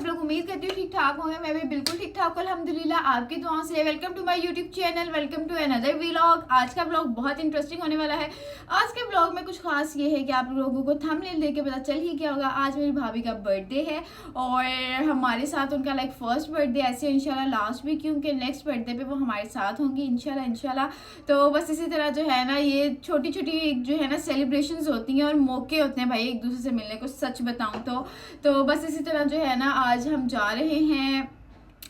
सब लोग उम्मीद करती हूँ ठीक ठाक होंगे। मैं भी बिल्कुल ठीक ठाक हूँ अल्हम्दुलिल्लाह, आपकी दुआओं से। Welcome to my YouTube channel, welcome to another vlog. आज का व्लॉग बहुत इंटरेस्टिंग होने वाला है। आज के व्लॉग में कुछ खास ये है कि आप लोगों को थंबनेल देख के पता चल ही गया होगा, आज मेरी भाभी का बर्थडे है और हमारे साथ उनका लाइक फर्स्ट बर्थडे ऐसे इंशाल्लाह लास्ट वीक, क्योंकि नेक्स्ट बर्थडे पे वो हमारे साथ होंगी इंशाल्लाह। तो बस इसी तरह जो है ना, ये छोटी छोटी जो है ना सेलिब्रेशंस होती हैं और मौके होते हैं भाई एक दूसरे से मिलने को, सच बताऊं तो बस इसी तरह जो है ना आज हम जा रहे हैं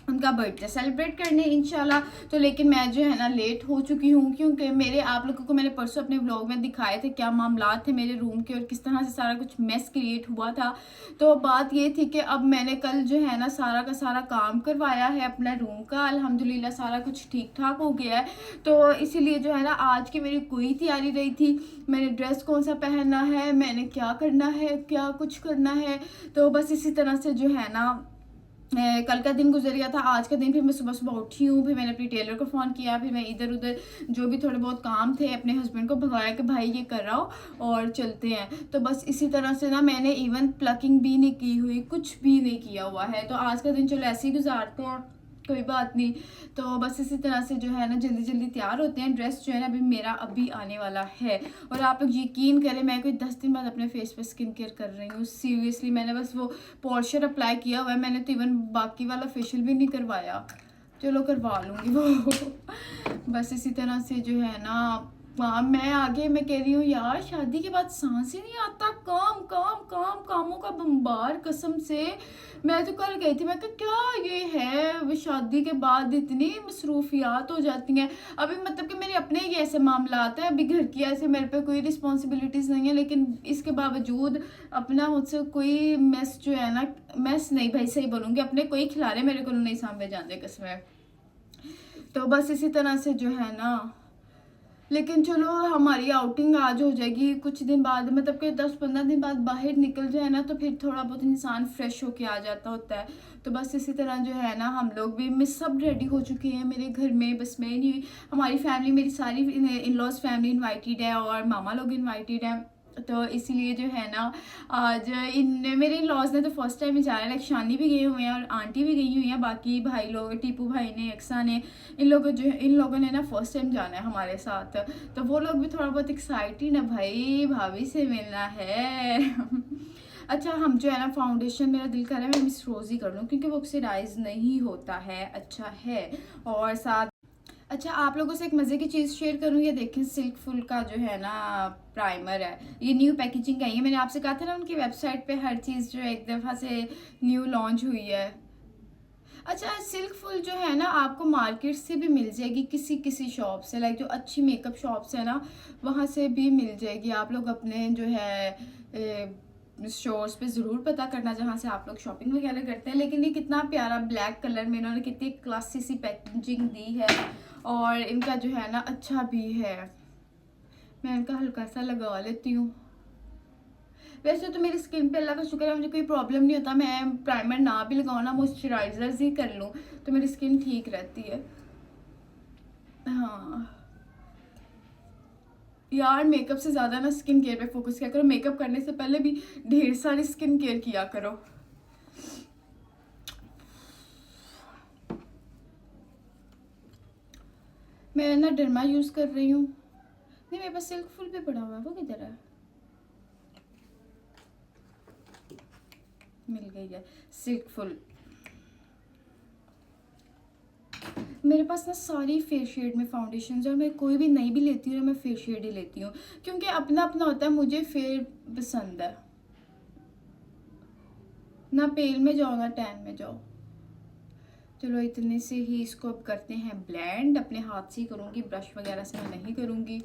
उनका बर्थडे सेलिब्रेट करने इंशाल्लाह। तो लेकिन मैं जो है ना लेट हो चुकी हूँ, क्योंकि मेरे आप लोगों को मैंने परसों अपने व्लॉग में दिखाए थे क्या मामलात थे मेरे रूम के और किस तरह से सारा कुछ मेस क्रिएट हुआ था। तो बात ये थी कि अब मैंने कल जो है ना सारा का सारा काम करवाया है अपना रूम का, अल्हम्दुलिल्लाह सारा कुछ ठीक ठाक हो गया है। तो इसीलिए जो है ना आज की मेरी कोई तैयारी रही थी, मैंने ड्रेस कौन सा पहनना है, मैंने क्या करना है, क्या कुछ करना है। तो बस इसी तरह से जो है ना कल का दिन गुजर गया था। आज का दिन फिर मैं सुबह सुबह उठी हूँ, फिर मैंने अपनी टेलर को फ़ोन किया, फिर मैं इधर उधर जो भी थोड़े बहुत काम थे अपने हस्बैंड को भगाया कि भाई ये कर रहा हो और चलते हैं। तो बस इसी तरह से ना मैंने इवन प्लकिंग भी नहीं की हुई, कुछ भी नहीं किया हुआ है। तो आज का दिन चलो ऐसे ही गुजारते हैं, कोई बात नहीं। तो बस इसी तरह से जो है ना जल्दी जल्दी तैयार होते हैं। ड्रेस जो है ना अभी मेरा अभी आने वाला है और आप लोग यकीन करें मैं कोई 10 दिन बाद अपने फेस पे स्किन केयर कर रही हूँ। सीरियसली मैंने बस वो पॉलिशर अप्लाई किया हुआ है, मैंने तो इवन बाकी वाला फेशियल भी नहीं करवाया, चलो करवा लूँगी वो बस इसी तरह से जो है ना मैं आगे मैं कह रही हूँ यार शादी के बाद सांस ही नहीं आता, काम काम काम कामों का बम्बार कसम से। मैं तो कल गई थी, मैं कहा क्या ये है शादी के बाद इतनी मसरूफियात हो जाती हैं। अभी मतलब कि मेरे अपने ही ऐसे मामला आते हैं, अभी घर की ऐसे मेरे पे कोई रिस्पॉन्सिबिलिटीज़ नहीं है, लेकिन इसके बावजूद अपना मुझसे कोई मेस जो है ना, मेस नहीं भाई सही बोलूँगी, अपने कोई खिलारे मेरे को नहीं सामने जाते कसम। तो बस इसी तरह से जो है ना, लेकिन चलो हमारी आउटिंग आज हो जाएगी कुछ दिन बाद, मतलब कि 10-15 दिन बाद बाहर निकल जाए ना तो फिर थोड़ा बहुत इंसान फ्रेश होके आ जाता होता है। तो बस इसी तरह जो है ना हम लोग भी, मैं सब रेडी हो चुकी हैं मेरे घर में, बस मैं नहीं, हमारी फैमिली मेरी सारी इन लॉज फैमिली इन्वाइटेड है और मामा लोग इन्वाइटेड हैं। तो इसीलिए जो है ना आज मेरे इन लॉज ने तो फर्स्ट टाइम ही जा रहा है, लाइक शानी भी गए हुए हैं और आंटी भी गई हुई हैं, बाकी भाई लोग टीपू भाई ने अक्सा ने इन लोगों ने ना फर्स्ट टाइम जाना है हमारे साथ। तो वो लोग भी थोड़ा बहुत एक्साइटेड है, भाई भाभी से मिलना है अच्छा हम जो है ना फाउंडेशन, मेरा दिल कर रहा है मैं मिस रोज़ ही कर लूँ क्योंकि वो ऑक्सीडाइज नहीं होता है, अच्छा है। और साथ अच्छा आप लोगों से एक मज़े की चीज़ शेयर करूँ, ये देखें सिल्क फुल का जो है ना प्राइमर है, ये न्यू पैकेजिंग आई है। मैंने आपसे कहा था ना उनकी वेबसाइट पे हर चीज़ जो है एक दफ़ा से न्यू लॉन्च हुई है। अच्छा सिल्क फुल जो है ना आपको मार्केट से भी मिल जाएगी, किसी किसी शॉप से, लाइक जो अच्छी मेकअप शॉप्स है ना वहाँ से भी मिल जाएगी। आप लोग अपने जो है स्टोर्स पे ज़रूर पता करना जहाँ से आप लोग शॉपिंग वगैरह करते हैं। लेकिन ये कितना प्यारा ब्लैक कलर में इन्होंने कितनी क्लासी सी पैकेजिंग दी है और इनका जो है ना अच्छा भी है। मैं इनका हल्का सा लगा लेती हूँ। वैसे तो मेरी स्किन पे अल्लाह का शुक्र है मुझे कोई प्रॉब्लम नहीं होता, मैं प्राइमर ना भी लगाऊँ ना मॉइस्चराइजर्स ही कर लूँ तो मेरी स्किन ठीक रहती है। हाँ यार मेकअप से ज़्यादा ना स्किन केयर पे फोकस किया करो, मेकअप करने से पहले भी ढेर सारी स्किन केयर किया करो। मैं ना डर्मा यूज़ कर रही हूँ, नहीं मेरे पास सिल्क फुल भी पड़ा हुआ है, वो किधर है, मिल गई है सिल्क फुल। मेरे पास ना सारी फेस शेड में फाउंडेशन और मैं कोई भी नहीं भी लेती हूँ, मैं फेस शेड ही लेती हूँ क्योंकि अपना अपना होता है, मुझे फेयर पसंद है, ना पेल में जाओ ना टैन में जाओ। चलो इतने से ही इसको अब करते हैं ब्लेंड, अपने हाथ से ही करूँगी, ब्रश वगैरह से मैं नहीं करूँगी।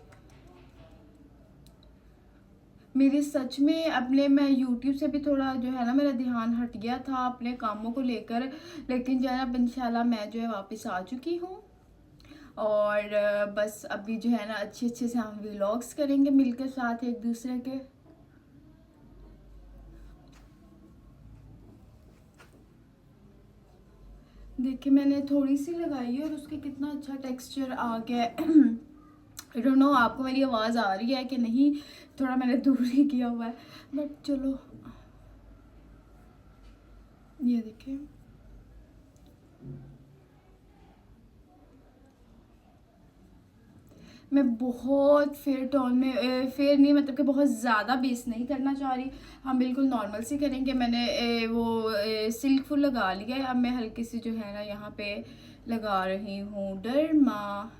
मेरे सच में अपने मैं यूट्यूब से भी थोड़ा जो है ना मेरा ध्यान हट गया था अपने कामों को लेकर, लेकिन जो है ना इंशाल्लाह मैं जो है वापस आ चुकी हूँ और बस अभी जो है ना अच्छे अच्छे से हम व्लॉग्स करेंगे मिलकर साथ एक दूसरे के। देखिए मैंने थोड़ी सी लगाई है और उसके कितना अच्छा टेक्सचर आ गया है आई डोंट नो आपको मेरी आवाज़ आ रही है कि नहीं, थोड़ा मैंने दूर ही किया हुआ है बट चलो ये देखिए, मैं बहुत फेयर टोन में फेयर नहीं, मतलब कि बहुत ज़्यादा बेस नहीं करना चाह रही। हम बिल्कुल नॉर्मल सी करेंगे। मैंने वो सिल्क फुल लगा लिया है। अब मैं हल्की सी जो है ना यहाँ पे लगा रही हूँ डर्मा।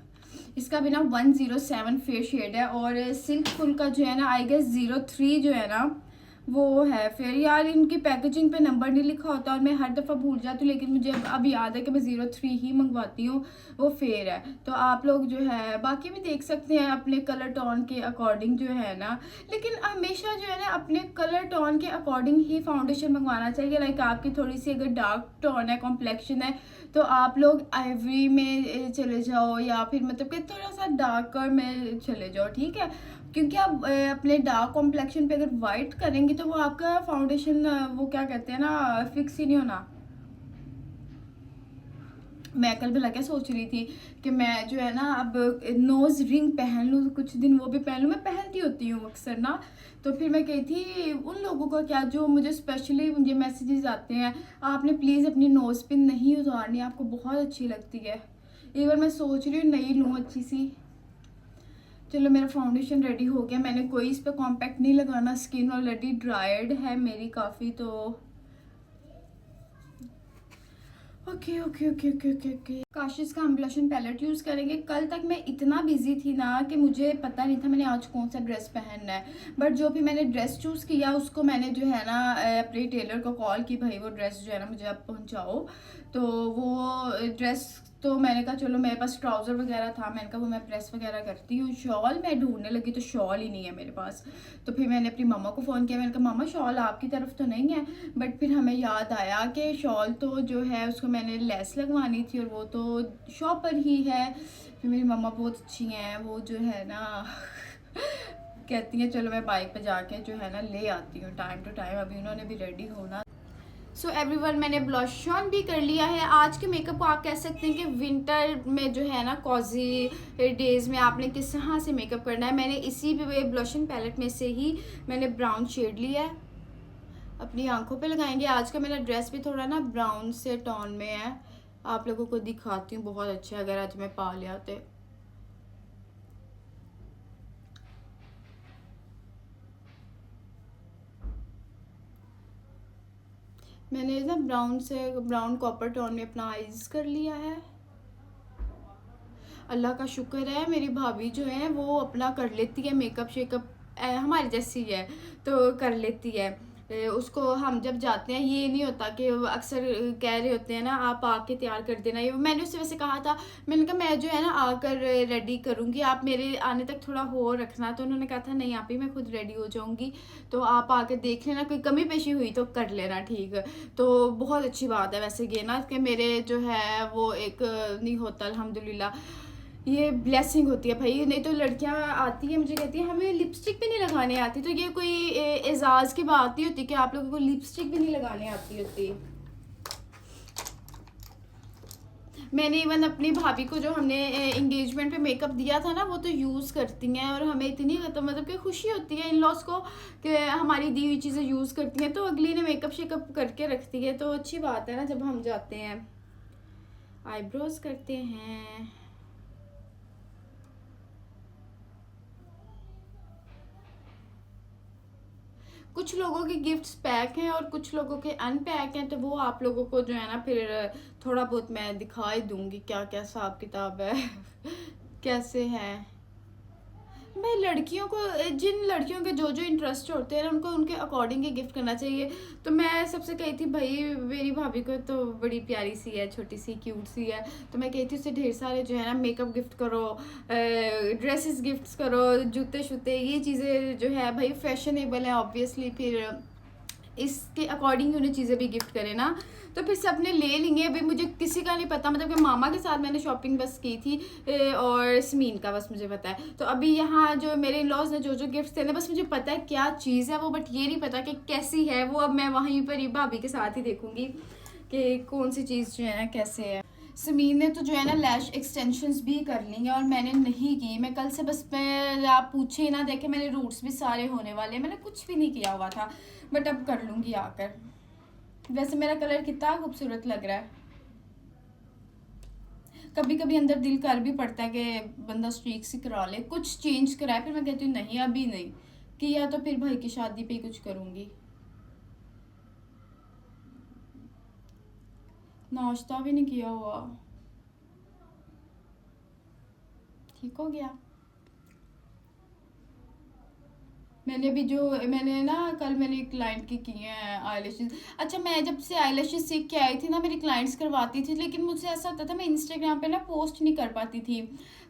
इसका भी ना 107 फेयर शेड है, और सिल्क फुल का जो है ना आई गेस 03 जो है ना वो है। फिर यार इनकी पैकेजिंग पे नंबर नहीं लिखा होता और मैं हर दफ़ा भूल जाती हूँ, लेकिन मुझे अब याद है कि मैं 03 ही मंगवाती हूँ, वो फेयर है। तो आप लोग जो है बाकी भी देख सकते हैं अपने कलर टोन के अकॉर्डिंग जो है ना, लेकिन हमेशा जो है ना अपने कलर टोन के अकॉर्डिंग ही फाउंडेशन मंगवाना चाहिए। लाइक आपकी थोड़ी सी अगर डार्क टोन है, कॉम्प्लेक्शन है, तो आप लोग आइवरी में चले जाओ, या फिर मतलब कि थोड़ा सा डार्कर में चले जाओ, ठीक है। क्योंकि आप अपने डार्क कॉम्प्लेक्शन पे अगर वाइट करेंगे तो वो आपका फाउंडेशन वो क्या कहते हैं ना, फिक्स ही नहीं होना। मैं कल भला क्या सोच रही थी कि मैं जो है ना अब नोज़ रिंग पहन लूँ, कुछ दिन वो भी पहन लूँ। मैं पहनती होती हूँ अक्सर ना। तो फिर मैं कही थी उन लोगों का क्या, जो मुझे स्पेशली मुझे मैसेजेस आते हैं, आपने प्लीज़ अपनी नोज़ पिन नहीं उतारनी, आपको बहुत अच्छी लगती है। एक बार मैं सोच रही हूँ नई लूँ अच्छी सी। चलो मेरा फाउंडेशन रेडी हो गया। मैंने कोई इस पर कॉम्पैक्ट नहीं लगाना, स्किन ऑलरेडी ड्राइड है मेरी काफ़ी। तो okay okay okay okay okay okay Kashish का हम ब्लशन पैलेट यूज़ करेंगे। कल तक मैं इतना बिजी थी ना कि मुझे पता नहीं था मैंने आज कौन सा ड्रेस पहनना है। बट जो भी मैंने ड्रेस चूज़ किया उसको मैंने जो है ना अपने टेलर को कॉल की, भाई वो ड्रेस जो है ना मुझे आप पहुंचाओ। तो वो ड्रेस तो मैंने कहा चलो, मेरे पास ट्राउज़र वगैरह था, मैंने कहा वो मैं प्रेस वगैरह करती हूँ। शॉल मैं ढूंढने लगी तो शॉल ही नहीं है मेरे पास। तो फिर मैंने अपनी मम्मा को फ़ोन किया, मैंने कहा मामा शॉल आपकी तरफ तो नहीं है। बट फिर हमें याद आया कि शॉल तो जो है उसको मैंने लेस लगवानी थी, और वो तो शॉप पर ही है। फिर मेरी मम्मा बहुत अच्छी हैं, वो जो है ना कहती हैं चलो मैं बाइक पे जाके जो है ना ले आती हूँ टाइम टू टाइम। अभी उन्होंने भी रेडी होना। सो एवरीवन, मैंने ब्लश ऑन भी कर लिया है। आज के मेकअप को आप कह सकते हैं कि विंटर में जो है ना कॉजी डेज़ में आपने किस तरह से मेकअप करना है। मैंने इसी ब्लशिंग पैलेट में से ही मैंने ब्राउन शेड लिया है, अपनी आंखों पे लगाएंगे। आज का मेरा ड्रेस भी थोड़ा ना ब्राउन से टोन में है, आप लोगों को दिखाती हूँ, बहुत अच्छा अगर आज मैं पा लिया तो। मैंने ना ब्राउन कॉपर टोन में अपना आईज कर लिया है। अल्लाह का शुक्र है मेरी भाभी जो है वो अपना कर लेती है मेकअप शेकअप, हमारी जैसी है तो कर लेती है। उसको हम जब जाते हैं ये नहीं होता कि अक्सर कह रहे होते हैं ना आप आके तैयार कर देना। ये मैंने उससे वैसे कहा था, मैंने कहा मैं जो है ना आकर रेडी करूँगी, आप मेरे आने तक थोड़ा हो रखना। तो उन्होंने कहा था नहीं आप ही, मैं खुद रेडी हो जाऊँगी, तो आप आके देख लेना, कोई कमी पेशी हुई तो कर लेना, ठीक। तो बहुत अच्छी बात है वैसे ये ना कि मेरे जो है वो एक नहीं होता, अल्हम्दुलिल्लाह ये ब्लेसिंग होती है भाई। नहीं तो लड़कियां आती है मुझे कहती है हमें लिपस्टिक भी नहीं लगाने आती, तो ये कोई एजाज़ की बात नहीं होती कि आप लोगों को लिपस्टिक भी नहीं लगाने आती होती। मैंने इवन अपनी भाभी को जो हमने इंगेजमेंट पे मेकअप दिया था ना वो तो यूज़ करती हैं, और हमें इतनी मतलब कि खुशी होती है इन लॉस को कि हमारी दी हुई चीज़ें यूज़ करती हैं, तो अगली ने मेकअप शेकअप करके रखती है, तो अच्छी बात है ना। जब हम जाते हैं आईब्रोज करते हैं। कुछ लोगों के गिफ्ट्स पैक हैं और कुछ लोगों के अनपैक हैं, तो वो आप लोगों को जो है ना फिर थोड़ा बहुत मैं दिखा ही दूंगी क्या क्या हिसाब किताब है कैसे है। भाई लड़कियों को, जिन लड़कियों के जो जो इंटरेस्ट होते हैं उनको उनके अकॉर्डिंग ही गिफ्ट करना चाहिए। तो मैं सबसे कही थी भाई मेरी भाभी को तो बड़ी प्यारी सी है, छोटी सी क्यूट सी है, तो मैं कही थी उससे ढेर सारे जो है ना मेकअप गिफ्ट करो, ड्रेसेस गिफ्ट करो, जूते शूते, ये चीज़ें जो है भाई फैशनेबल है ऑब्वियसली, फिर इसके अकॉर्डिंग उन्हें चीज़ें भी गिफ्ट करें ना, तो फिर सबने ले लेंगे। अभी मुझे किसी का नहीं पता, मतलब कि मामा के साथ मैंने शॉपिंग बस की थी और स्मीन का बस मुझे पता है। तो अभी यहाँ जो मेरे इन लॉज ने जो जो गिफ्ट देने बस मुझे पता है क्या चीज़ है वो, बट ये नहीं पता कि कैसी है वो। अब मैं वहीं पर ही भाभी के साथ ही देखूँगी कि कौन सी चीज़ जो है ना कैसे है। समीन ने तो जो है ना लैश एक्सटेंशंस भी कर ली हैं और मैंने नहीं की। मैं कल से बस मैं आप पूछे ही ना देखे, मेरे रूट्स भी सारे होने वाले हैं, मैंने कुछ भी नहीं किया हुआ था, बट अब कर लूँगी आकर। वैसे मेरा कलर कितना खूबसूरत लग रहा है। कभी कभी अंदर दिल कर भी पड़ता है कि बंदा स्ट्रीक्स ही करा ले, कुछ चेंज कराए, फिर मैं कहती हूँ नहीं अभी नहीं किया तो फिर भाई की शादी पे ही कुछ करूँगी। नाश्ता भी नहीं किया हुआ। ठीक हो गया। मैंने भी जो मैंने ना कल मैंने एक क्लाइंट की हैं आईलैशेस। अच्छा, मैं जब से आईलैशेस सीख के आई थी ना, मेरी क्लाइंट्स करवाती थी, लेकिन मुझसे ऐसा होता था मैं इंस्टाग्राम पे ना पोस्ट नहीं कर पाती थी।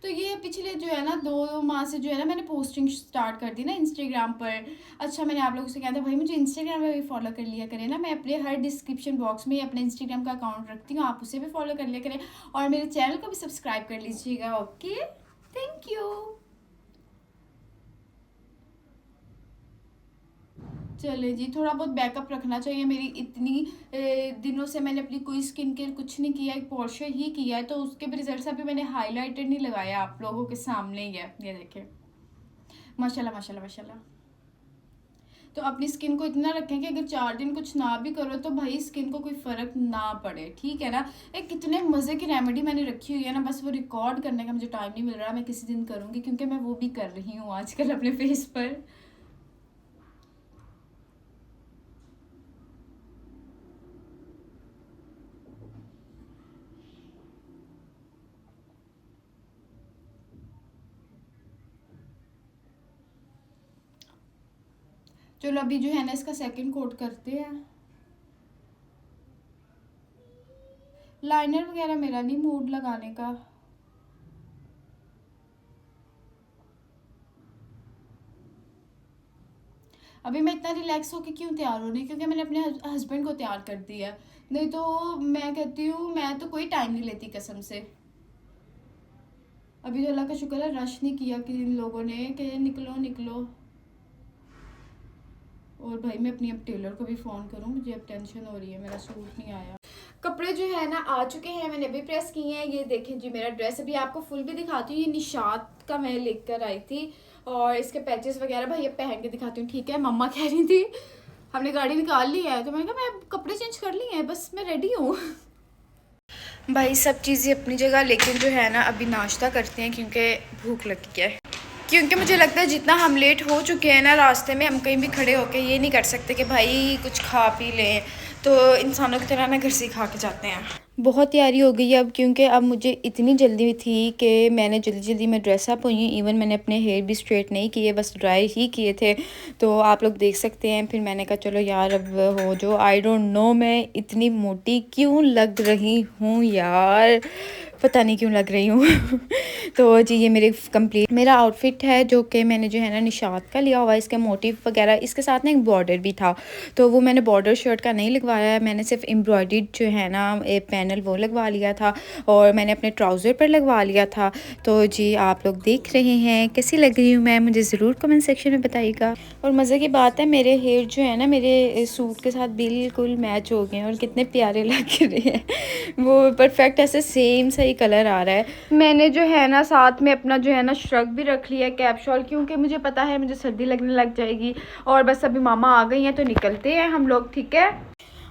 तो ये पिछले जो है ना 2 माह से जो है ना मैंने पोस्टिंग स्टार्ट कर दी ना इंस्टाग्राम पर। अच्छा, मैंने आप लोगों से कहा था भाई मुझे इंस्टाग्राम में भी फॉलो कर लिया करें ना, मैं अपने हर डिस्क्रिप्शन बॉक्स में अपने इंस्टाग्राम का अकाउंट रखती हूँ, आप उसे भी फॉलो कर लिया करें और मेरे चैनल को भी सब्सक्राइब कर लीजिएगा। Okay, thank you. चले जी, थोड़ा बहुत बैकअप रखना चाहिए। मेरी इतनी दिनों से मैंने अपनी कोई स्किन केयर कुछ नहीं किया, एक पोर्शन ही किया है, तो उसके भी रिजल्ट्स अभी मैंने हाइलाइटर नहीं लगाया, आप लोगों के सामने ही है, ये देखें। माशाल्लाह माशाल्लाह माशाल्लाह। तो अपनी स्किन को इतना रखें कि अगर 4 दिन कुछ ना भी करो तो भाई स्किन को कोई फ़र्क ना पड़े, ठीक है ना। एक कितने मज़े की रेमेडी मैंने रखी हुई है ना, बस वो रिकॉर्ड करने का मुझे टाइम नहीं मिल रहा, मैं किसी दिन करूँगी क्योंकि मैं वो भी कर रही हूँ आजकल अपने फेस पर। चलो अभी जो है ना इसका सेकंड कोट करते हैं। लाइनर वगैरह मेरा नहीं मूड लगाने का। अभी मैं इतना रिलैक्स होके क्यों तैयार हो रही, क्योंकि मैंने अपने हस्बैंड को तैयार कर दिया। नहीं तो मैं कहती हूँ मैं तो कोई टाइम नहीं लेती कसम से। अभी तो अल्लाह का शुक्र है रश नहीं किया कि इन लोगों ने कि निकलो निकलो। और भाई मैं अपनी अब टेलर को भी फ़ोन करूँ, मुझे अब टेंशन हो रही है, मेरा सूट नहीं आया। कपड़े जो है ना आ चुके हैं, मैंने भी प्रेस किए हैं। ये देखें जी मेरा ड्रेस, अभी आपको फुल भी दिखाती हूँ। ये निशात का मैं लेकर आई थी और इसके पैचेस वगैरह भाई अब पहन के दिखाती हूँ, ठीक है। मम्मा कह रही थी हमने गाड़ी निकाल ली है, तो मैंने कहा मैं कपड़े चेंज कर लिए हैं, बस मैं रेडी हूँ। भाई सब चीज़ें अपनी जगह, लेकिन जो है ना अभी नाश्ता करते हैं क्योंकि भूख लगी है। क्योंकि मुझे लगता है जितना हम लेट हो चुके हैं ना रास्ते में, हम कहीं भी खड़े होके ये नहीं कर सकते कि भाई कुछ खा पी लें, तो इंसानों की तरह ना घर से ही खा के जाते हैं। बहुत तैयारी हो गई है अब, क्योंकि अब मुझे इतनी जल्दी थी कि मैंने जल्दी जल्दी में ड्रेसअप हुई। इवन मैंने अपने हेयर भी स्ट्रेट नहीं किए, बस ड्राई ही किए थे, तो आप लोग देख सकते हैं। फिर मैंने कहा चलो यार अब हो जो, आई डोंट नो मैं इतनी मोटी क्यों लग रही हूँ यार, पता नहीं क्यों लग रही हूँ। तो जी ये मेरे कंप्लीट मेरा आउटफिट है, जो कि मैंने जो है ना निशात का लिया हुआ है। इसके मोटिव वगैरह, इसके साथ ना एक बॉर्डर भी था, तो वो मैंने बॉर्डर शर्ट का नहीं लगवाया है, मैंने सिर्फ एम्ब्रॉयडर्ड जो है ना एक पैनल वो लगवा लिया था, और मैंने अपने ट्राउज़र पर लगवा लिया था। तो जी आप लोग देख रहे हैं कैसी लग रही हूँ मैं, मुझे ज़रूर कमेंट सेक्शन में बताइएगा। और मज़े की बात है मेरे हेयर जो है ना मेरे सूट के साथ बिल्कुल मैच हो गए हैं, और कितने प्यारे लग रहे हैं, वो परफेक्ट ऐसे सेम सही कलर आ रहा है। मैंने जो है ना साथ में अपना जो है ना श्रग भी रख लिया है, कैप शॉल, क्योंकि मुझे पता है मुझे सर्दी लगने लग जाएगी। और बस अभी मामा आ गई हैं तो निकलते हैं हम लोग, ठीक है।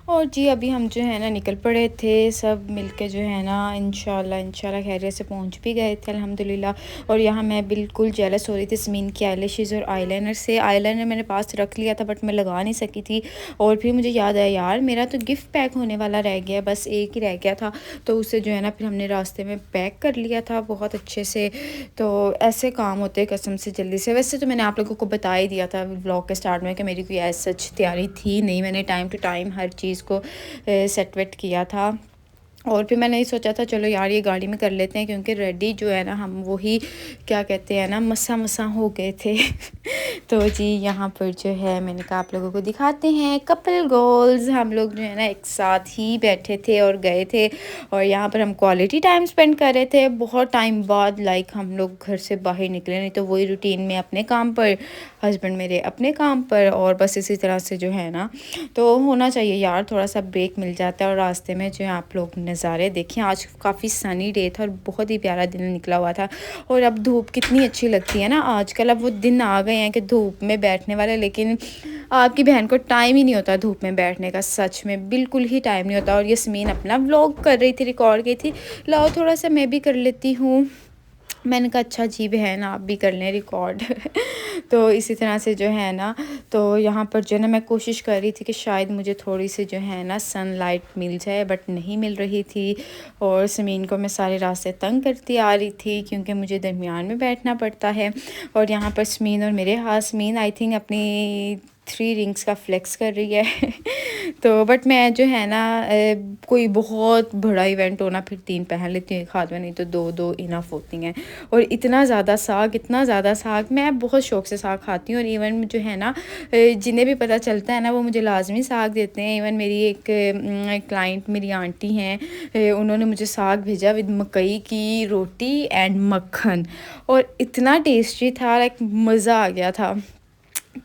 और जी अभी हम जो है ना निकल पड़े थे सब मिलके, जो है ना इंशाल्लाह खैरियत से पहुंच भी गए थे अल्हम्दुलिल्लाह। और यहाँ मैं बिल्कुल जेलस हो रही थी स्मीन की आईलैशेस और आईलाइनर से। आईलाइनर मैंने पास रख लिया था बट मैं लगा नहीं सकी थी, और फिर मुझे याद आया यार मेरा तो गिफ्ट पैक होने वाला रह गया, बस एक ही रह गया था, तो उसे जो है ना फिर हमने रास्ते में पैक कर लिया था बहुत अच्छे से। तो ऐसे काम होते हैं कसम से जल्दी से। वैसे तो मैंने आप लोगों को बता ही दिया था व्लॉग के स्टार्ट में कि मेरी कोई ऐसी सच तैयारी थी नहीं, मैंने टाइम टू टाइम हर चीज़ को सेट वेट किया था। और फिर मैंने ये सोचा था चलो यार ये गाड़ी में कर लेते हैं, क्योंकि रेडी जो है ना हम वही क्या कहते हैं ना मसा हो गए थे। तो जी यहाँ पर जो है मैंने कहा आप लोगों को दिखाते हैं कपल गोल्स। हम लोग जो है ना एक साथ ही बैठे थे और गए थे, और यहाँ पर हम क्वालिटी टाइम स्पेंड कर रहे थे बहुत टाइम बाद। लाइक हम लोग घर से बाहर निकले नहीं, तो वही रूटीन में अपने काम पर, हस्बैंड मेरे अपने काम पर, और बस इसी तरह से जो है ना तो होना चाहिए यार, थोड़ा सा ब्रेक मिल जाता है। और रास्ते में जो है आप लोग नज़ारे देखिए, आज काफ़ी सनी डे था और बहुत ही प्यारा दिन निकला हुआ था। और अब धूप कितनी अच्छी लगती है ना आजकल, अब वो दिन आ गए हैं कि धूप में बैठने वाले, लेकिन आपकी बहन को टाइम ही नहीं होता धूप में बैठने का, सच में बिल्कुल ही टाइम नहीं होता। और यास्मीन अपना व्लॉग कर रही थी, रिकॉर्ड की थी, लाओ थोड़ा सा मैं भी कर लेती हूँ। मैंने कहा अच्छा जी बहन आप भी कर लें रिकॉर्ड। तो इसी तरह से जो है ना, तो यहाँ पर जो है ना मैं कोशिश कर रही थी कि शायद मुझे थोड़ी सी जो है ना सनलाइट मिल जाए, बट नहीं मिल रही थी। और समीन को मैं सारे रास्ते तंग करती आ रही थी क्योंकि मुझे दरमियान में बैठना पड़ता है। और यहाँ पर समीन और मेरे हाथ, समीन आई थिंक अपनी 3 रिंग्स का फ्लेक्स कर रही है। तो बट मैं जो है ना कोई बहुत बड़ा इवेंट होना फिर 3 पहन लेती हूँ एक हाथ में, नहीं तो 2 इनफ होती हैं। और इतना ज़्यादा साग मैं बहुत शौक़ से साग खाती हूँ। और इवन जो है ना जिन्हें भी पता चलता है ना वो मुझे लाजमी साग देते हैं। इवन मेरी एक क्लाइंट मेरी आंटी हैं, उन्होंने मुझे साग भेजा विद मकई की रोटी एंड मक्खन, और इतना टेस्टी था, लाइक मज़ा आ गया था।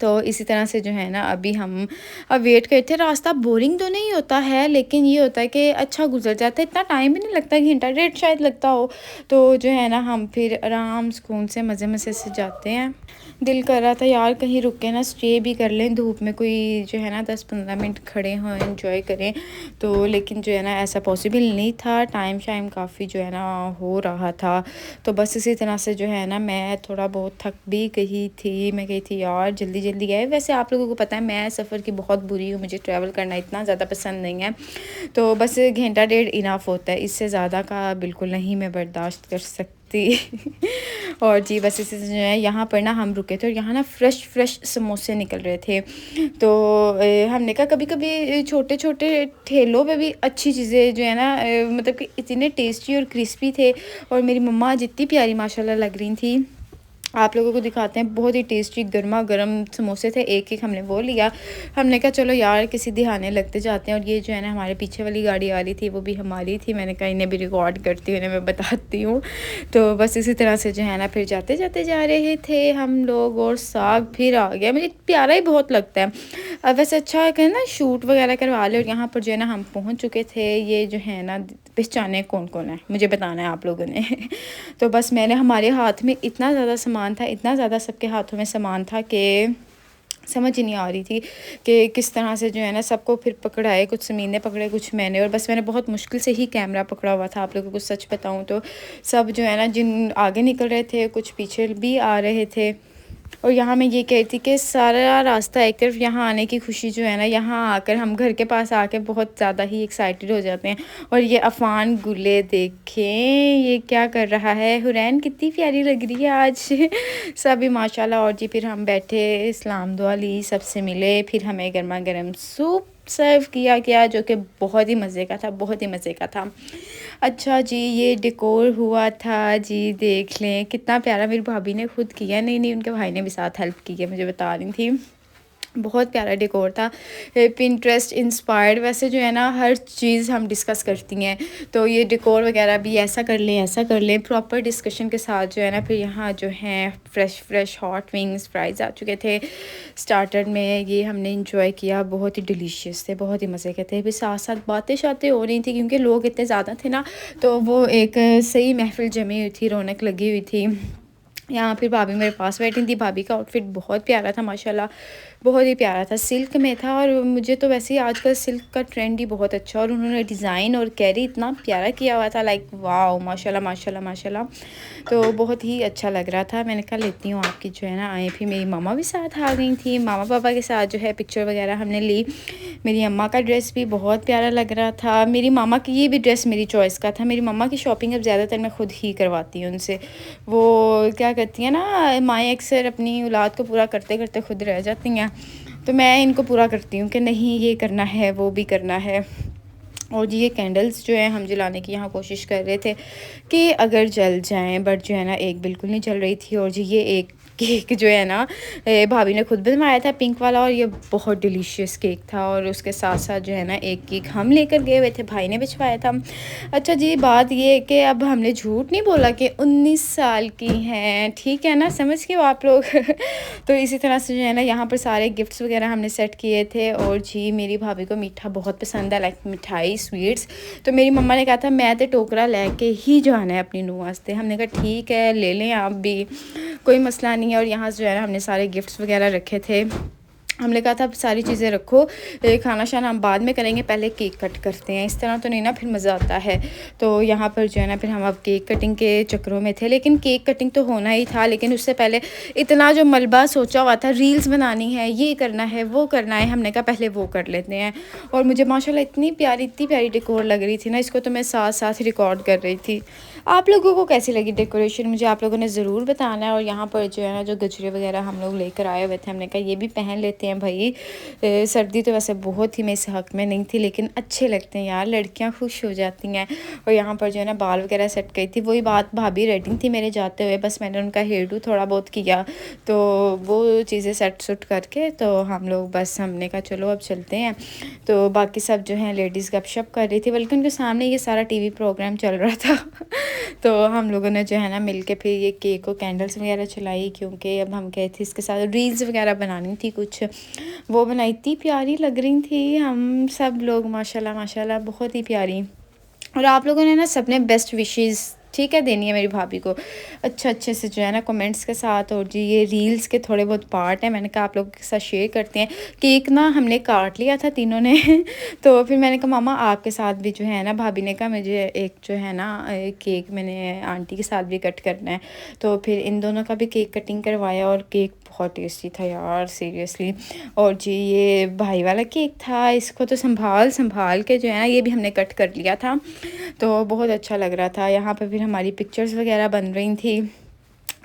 तो इसी तरह से जो है ना अभी हम अब वेट करते, रास्ता बोरिंग तो नहीं होता है लेकिन ये होता है कि अच्छा गुजर जाता है, इतना टाइम भी नहीं लगता, घंटा डेढ़ शायद लगता हो। तो जो है ना हम फिर आराम सुकून से मज़े से जाते हैं। दिल कर रहा था यार कहीं रुक के ना स्टे भी कर लें, धूप में कोई जो है ना 10-15 मिनट खड़े हों, एंजॉय करें। तो लेकिन जो है ना ऐसा पॉसिबल नहीं था, टाइम शाइम काफ़ी जो है ना हो रहा था। तो बस इसी तरह से जो है ना मैं थोड़ा बहुत थक भी गई थी। मैं गई थी यार जल्दी गए। वैसे आप लोगों को पता है मैं सफ़र की बहुत बुरी हूँ, मुझे ट्रैवल करना इतना ज़्यादा पसंद नहीं है। तो बस घंटा डेढ़ इनफ होता है, इससे ज़्यादा का बिल्कुल नहीं मैं बर्दाश्त कर सकती। और जी बस इसी से जो है यहाँ पर ना हम रुके थे और यहाँ ना फ्रेश समोसे निकल रहे थे। तो हमने कहा कभी कभी छोटे छोटे ठेलों पे भी अच्छी चीज़ें जो है ना मतलब कि इतने टेस्टी और क्रिस्पी थे। और मेरी मम्मा जितनी प्यारी माशाल्लाह लग रही थी, आप लोगों को दिखाते हैं, बहुत ही टेस्टी गर्मा गर्म समोसे थे। एक हमने वो लिया। हमने कहा चलो यार किसी दिहाने लगते जाते हैं। और ये जो है ना हमारे पीछे वाली गाड़ी आ रही थी वो भी हमारी थी। मैंने कहा इन्हें भी रिकॉर्ड करती हूँ, इन्हें मैं बताती हूँ। तो बस इसी तरह से जो है ना फिर जाते जा रहे थे हम लोग, और साग फिर आ गया। मुझे प्यारा ही बहुत लगता है। अब वैसे अच्छा है ना शूट वगैरह करवा ले। और यहाँ पर जो है ना हम पहुँच चुके थे। ये जो है ना पहचाने कौन कौन है मुझे बताना है आप लोगों ने। तो बस मैंने, हमारे हाथ में इतना ज़्यादा सामान था, इतना ज़्यादा सबके हाथों में सामान था कि समझ ही नहीं आ रही थी कि किस तरह से जो है ना सबको फिर पकड़ाए। कुछ समीन ने पकड़े, कुछ मैंने, और बस मैंने बहुत मुश्किल से ही कैमरा पकड़ा हुआ था। आप लोगों को सच बताऊं तो सब जो है ना जिन आगे निकल रहे थे, कुछ पीछे भी आ रहे थे। और यहाँ मैं ये कह रही थी कि सारा रास्ता एक तरफ, यहाँ आने की खुशी जो है ना, यहाँ आकर हम घर के पास आके बहुत ज़्यादा ही एक्साइटेड हो जाते हैं। और ये अफ़ान गुले देखें ये क्या कर रहा है, हुरैन कितनी प्यारी लग रही है आज। सभी माशाल्लाह। और जी फिर हम बैठे, इस्लाम दुआ ली, सबसे मिले, फिर हमें गर्मा गर्म सूप सर्व किया गया जो कि बहुत ही मज़े का था, बहुत ही मज़े का था। अच्छा जी ये डेकोर हुआ था जी, देख लें कितना प्यारा, मेरी भाभी ने खुद किया, नहीं उनके भाई ने भी साथ हेल्प की है, मुझे बता रही थी। बहुत प्यारा डेकोर था, पिंटरेस्ट इंस्पायर्ड। वैसे जो है ना हर चीज़ हम डिस्कस करती हैं, तो ये डेकोर वगैरह भी ऐसा कर लें प्रॉपर डिस्कशन के साथ जो है ना। फिर यहाँ जो है फ्रेश हॉट विंग्स फ्राइज़ आ चुके थे स्टार्टर में, ये हमने इंजॉय किया, बहुत ही डिलीशियस थे, बहुत ही मज़े के थे। फिर साथ साथ बातें हो रही थी क्योंकि लोग इतने ज़्यादा थे ना, तो वो एक सही महफिल जमी हुई थी, रौनक लगी हुई थी। यहाँ फिर भाभी मेरे पास बैठी थी। भाभी का आउटफिट बहुत प्यारा था माशाल्लाह, बहुत ही प्यारा था, सिल्क में था। और मुझे तो वैसे ही आजकल सिल्क का ट्रेंड ही बहुत अच्छा, और उन्होंने डिज़ाइन और कैरी इतना प्यारा किया हुआ था, लाइक वाओ माशाल्लाह। तो बहुत ही अच्छा लग रहा था। मैंने कहा लेती हूँ आपकी जो है ना आए। फिर मेरी मामा भी साथ आ गई थी, मामा पापा के साथ जो है पिक्चर वगैरह हमने ली। मेरी अम्मा का ड्रेस भी बहुत प्यारा लग रहा था। मेरी मामा की ये भी ड्रेस मेरी चॉइस का था। मेरी मम्मा की शॉपिंग अब ज़्यादातर मैं खुद ही करवाती हूँ उनसे। वो क्या करती हैं ना, माएँ अक्सर अपनी औलाद को पूरा करते करते खुद रह जाती हैं, तो मैं इनको पूरा करती हूँ कि नहीं ये करना है वो भी करना है। और जी ये कैंडल्स जो है हम जलाने की यहाँ कोशिश कर रहे थे कि अगर जल जाएं, बट जो है ना एक बिल्कुल नहीं जल रही थी। और जी ये एक केक जो है ना भाभी ने खुद बनवाया था पिंक वाला, और ये बहुत डिलीशियस केक था। और उसके साथ साथ जो है ना एक केक हम लेकर गए हुए थे, भाई ने भिजवाया था। अच्छा जी बात ये है कि अब हमने झूठ नहीं बोला कि 19 साल की हैं, ठीक है ना, समझ के आप लोग। तो इसी तरह से जो है ना यहाँ पर सारे गिफ्ट्स वगैरह हमने सेट किए थे। और जी मेरी भाभी को मीठा बहुत पसंद है, लाइक मिठाई स्वीट्स। तो मेरी मम्मा ने कहा था मैं तो टोकरा लेके ही जाना है अपनी नूंह वास्ते। हमने कहा ठीक है ले लें आप भी, कोई मसला नहीं है। और यहाँ से जो है ना हमने सारे गिफ्ट्स वगैरह रखे थे। हमने कहा था अब सारी चीज़ें रखो, खाना शाना हम बाद में करेंगे, पहले केक कट करते हैं। इस तरह तो नहीं ना फिर मज़ा आता है। तो यहाँ पर जो है ना फिर हम अब केक कटिंग के चक्करों में थे, लेकिन केक कटिंग तो होना ही था। लेकिन उससे पहले इतना जो मलबा सोचा हुआ था, रील्स बनानी है, ये करना है, वो करना है, हमने कहा पहले वो कर लेते हैं। और मुझे माशाल्लाह इतनी प्यारी डेकोर लग रही थी ना, इसको तो मैं साथ साथ रिकॉर्ड कर रही थी। आप लोगों को कैसी लगी डेकोरेशन, मुझे आप लोगों ने ज़रूर बताना है। और यहाँ पर जो है ना जो गजरे वगैरह हम लोग लेकर आए हुए थे, हमने कहा ये भी पहन लेते हैं भाई। सर्दी तो वैसे बहुत ही मैं इस हक़ में नहीं थी, लेकिन अच्छे लगते हैं यार, लड़कियाँ खुश हो जाती हैं। और यहाँ पर जो है ना बाल वगैरह सेट गई थी, वही बात भाभी रेडी थी मेरे जाते हुए, बस मैंने उनका हेयर डू थोड़ा बहुत किया, तो वो चीज़ें सेट सुट करके तो हम लोग बस हमने कहा चलो अब चलते हैं। तो बाकी सब जो है लेडीज़ गपशप कर रही थी, बल्कि उनके सामने ये सारा टीवी प्रोग्राम चल रहा था। तो हम लोगों ने जो है ना मिलके फिर ये केक और कैंडल्स वगैरह चलाई, क्योंकि अब हम गए थे इसके साथ रील्स वगैरह बनानी थी कुछ, वो बनाई, इतनी प्यारी लग रही थी हम सब लोग, माशाल्लाह माशाल्लाह बहुत ही प्यारी। और आप लोगों ने ना सबने बेस्ट विशेस ठीक है देनी है मेरी भाभी को, अच्छे से जो है ना कमेंट्स के साथ। और जी ये रील्स के थोड़े बहुत पार्ट हैं, मैंने कहा आप लोगों के साथ शेयर करते हैं। केक ना हमने काट लिया था तीनों ने तो फिर मैंने कहा मामा आपके साथ भी जो है ना, भाभी ने कहा मुझे एक जो है ना केक मैंने आंटी के साथ भी कट करना है, तो फिर इन दोनों का भी केक कटिंग करवाया। और केक बहुत टेस्टी था यार सीरियसली। और जी ये भाई वाला केक था, इसको तो संभाल के जो है ना ये भी हमने कट कर लिया था, तो बहुत अच्छा लग रहा था। यहाँ पर फिर हमारी पिक्चर्स वगैरह बन रही थी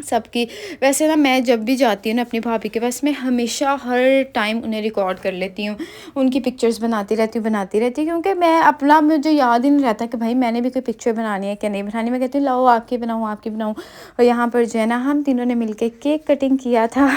सबकी। वैसे ना मैं जब भी जाती हूँ ना अपनी भाभी के पास, मैं हमेशा हर टाइम उन्हें रिकॉर्ड कर लेती हूँ, उनकी पिक्चर्स बनाती रहती हूँ, क्योंकि मैं अपना मुझे याद ही नहीं रहता कि भाई मैंने भी कोई पिक्चर बनानी है क्या नहीं बनानी। मैं कहती हूँ लाओ आपकी बनाऊँ। और यहाँ पर जो है ना हम तीनों ने मिलकर केक कटिंग किया था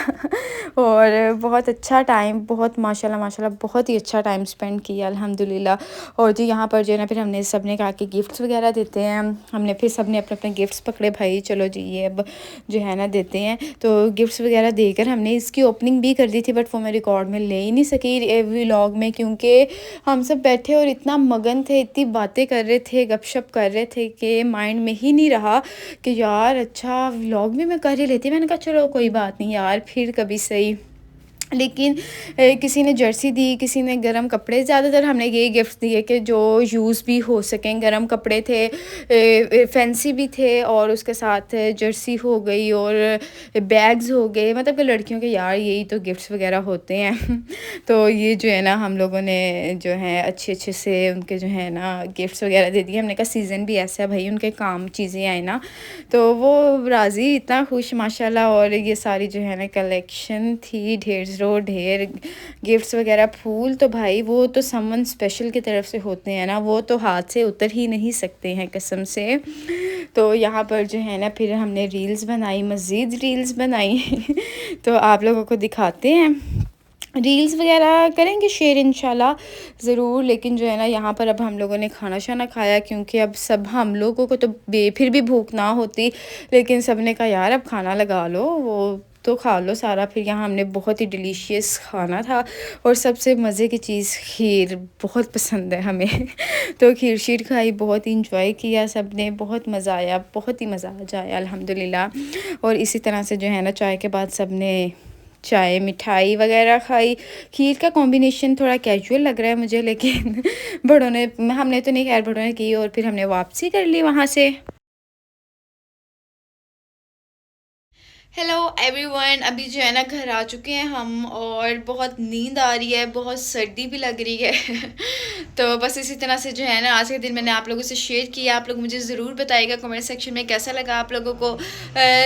और बहुत अच्छा टाइम, बहुत माशाल्लाह बहुत ही अच्छा टाइम स्पेंड किया अल्हम्दुलिल्लाह। और जी यहाँ पर जो है ना फिर हमने सब ने कहा कि गिफ्ट्स वगैरह देते हैं, हमने फिर सब ने अपने गिफ्ट्स पकड़े, भाई चलो जी ये अब जो है ना देते हैं। तो गिफ्ट्स वगैरह देकर हमने इसकी ओपनिंग भी कर दी थी, बट वो मैं रिकॉर्ड में ले ही नहीं सकी व्लॉग में, क्योंकि हम सब बैठे और इतना मगन थे, इतनी बातें कर रहे थे, गपशप कर रहे थे कि माइंड में ही नहीं रहा कि यार अच्छा व्लॉग भी मैं कर ही लेती। मैंने कहा चलो कोई बात नहीं यार, फिर कभी सही। लेकिन किसी ने जर्सी दी, किसी ने गर्म कपड़े, ज़्यादातर हमने यही गिफ्ट्स दिए कि जो यूज़ भी हो सकें। गर्म कपड़े थे, फैंसी भी थे, और उसके साथ जर्सी हो गई और बैग्स हो गए, मतलब कि लड़कियों के यार यही तो गिफ्ट्स वगैरह होते हैं तो ये जो है ना हम लोगों ने जो है अच्छे से उनके जो है ना गिफ्ट्स वगैरह दे दिए। हमने कहा सीज़न भी ऐसा है भाई, उनके काम चीज़ें आए ना, तो वो राज़ी इतना खुश माशाल्लाह। और ये सारी जो है ना कलेक्शन थी, ढेर गिफ्ट्स वगैरह, फूल तो भाई वो तो समवन स्पेशल की तरफ से होते हैं ना, वो तो हाथ से उतर ही नहीं सकते हैं कसम से। तो यहाँ पर जो है ना फिर हमने रील्स बनाई, मज़ीद रील्स बनाई तो आप लोगों को दिखाते हैं, रील्स वगैरह करेंगे शेयर इंशाल्लाह ज़रूर। लेकिन जो है ना यहाँ पर अब हम लोगों ने खाना शाना खाया, क्योंकि अब सब हम लोगों को तो फिर भी भूख ना होती, लेकिन सब ने कहा यार अब खाना लगा लो, वो तो खा लो सारा। फिर यहाँ हमने बहुत ही डिलीशियस खाना था, और सबसे मज़े की चीज़ खीर बहुत पसंद है हमें तो खीर शीर खाई, बहुत ही इंजॉय किया सब ने, बहुत मज़ा आया, बहुत ही मज़ा आया अल्हम्दुलिल्लाह। और इसी तरह से जो है ना चाय के बाद सब ने चाय मिठाई वगैरह खाई। खीर का कॉम्बिनेशन थोड़ा कैजुअल लग रहा है मुझे, लेकिन बड़ों ने, हमने तो नहीं, खैर बड़ों ने की, और फिर हमने वापसी कर ली वहाँ से। हेलो एवरीवन, अभी जो है ना घर आ चुके हैं हम, और बहुत नींद आ रही है, बहुत सर्दी भी लग रही है तो बस इसी तरह से जो है ना आज के दिन मैंने आप लोगों से शेयर किया। आप लोग मुझे ज़रूर बताइएगा कमेंट सेक्शन में कैसा लगा आप लोगों को।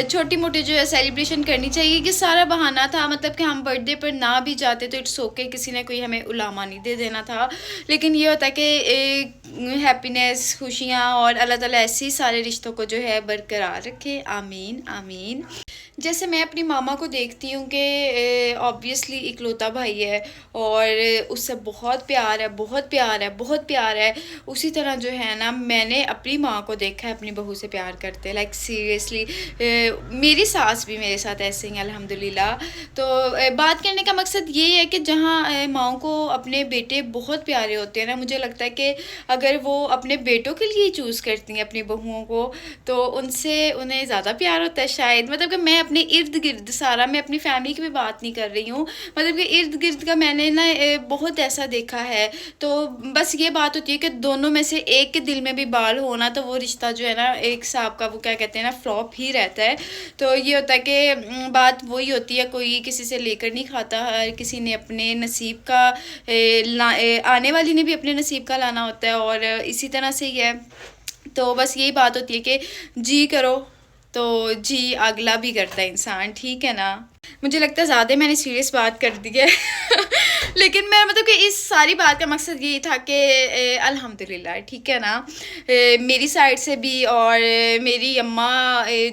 छोटी मोटी जो है सेलिब्रेशन करनी चाहिए, कि सारा बहाना था, मतलब कि हम बर्थडे पर ना भी जाते तो इट्स ओके, किसी ने कोई हमें उलामा नहीं दे देना था। लेकिन ये होता है कि हैप्पीनेस, खुशियाँ, और अल्लाह ताला ऐसे ही सारे रिश्तों को जो है बरकरार रखे, आमीन आमीन। जैसे मैं अपनी मामा को देखती हूँ कि ऑब्वियसली इकलौता भाई है, और उससे बहुत प्यार है। उसी तरह जो है ना मैंने अपनी माँ को देखा है अपनी बहू से प्यार करते, लाइक सीरियसली। मेरी सास भी मेरे साथ ऐसे ही अल्हम्दुलिल्लाह। तो बात करने का मकसद ये है कि जहाँ माँओं को अपने बेटे बहुत प्यारे होते हैं ना, मुझे लगता है कि अगर वो अपने बेटों के लिए चूज़ करती हैं अपनी बहुओं को, तो उनसे उन्हें ज़्यादा प्यार होता है शायद। मतलब कि मैं अपने इर्द गिर्द सारा, मैं अपनी फैमिली की भी बात नहीं कर रही हूँ, मतलब कि इर्द गिर्द का मैंने ना बहुत ऐसा देखा है। तो बस ये बात होती है कि दोनों में से एक के दिल में भी बाल होना, तो वो रिश्ता जो है ना एक हिसाब का, वो क्या कहते हैं ना, फ्लॉप ही रहता है। तो ये होता है कि बात वही होती है, कोई किसी से लेकर नहीं खाता, हर किसी ने अपने नसीब का आने वाली ने भी अपने नसीब का लाना होता है, और इसी तरह से ही है। तो बस यही बात होती है कि जी करो तो जी अगला भी करता है इंसान, ठीक है ना। मुझे लगता है ज़्यादा मैंने सीरियस बात कर दी है लेकिन मैं मतलब कि इस सारी बात का मकसद ये था कि अल्हम्दुलिल्लाह, ठीक है ना, मेरी साइड से भी, और मेरी अम्मा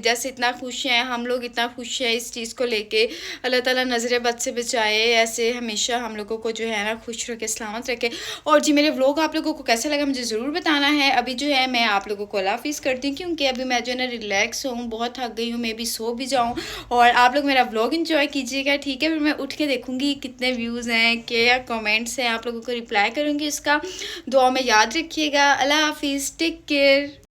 जैसे इतना खुश हैं, हम लोग इतना खुश हैं इस चीज़ को लेके। अल्लाह ताला नज़र बद से बचाए, ऐसे हमेशा हम लोगों को जो है ना खुश रखे, सलामत रखे। और जी मेरे व्लॉग आप लोगों को कैसा लगा मुझे ज़रूर बताना है। अभी जो है मैं आप लोगों को अल्लाह हाफिज़ करती हूँ, क्योंकि अभी मैं जो है ना रिलैक्स हूँ, बहुत थक गई हूँ, मैं भी सो भी जाऊँ, और आप लोग मेरा व्लॉग इंजॉय कीजिएगा, ठीक है। फिर मैं उठ के देखूँगी कितने व्यूज़ हैं, क्या कमेंट्स हैं, आप लोगों को रिप्लाई करूँगी उसका। दुआ में याद रखिएगा। अल्लाह हाफिज़, टेक केयर।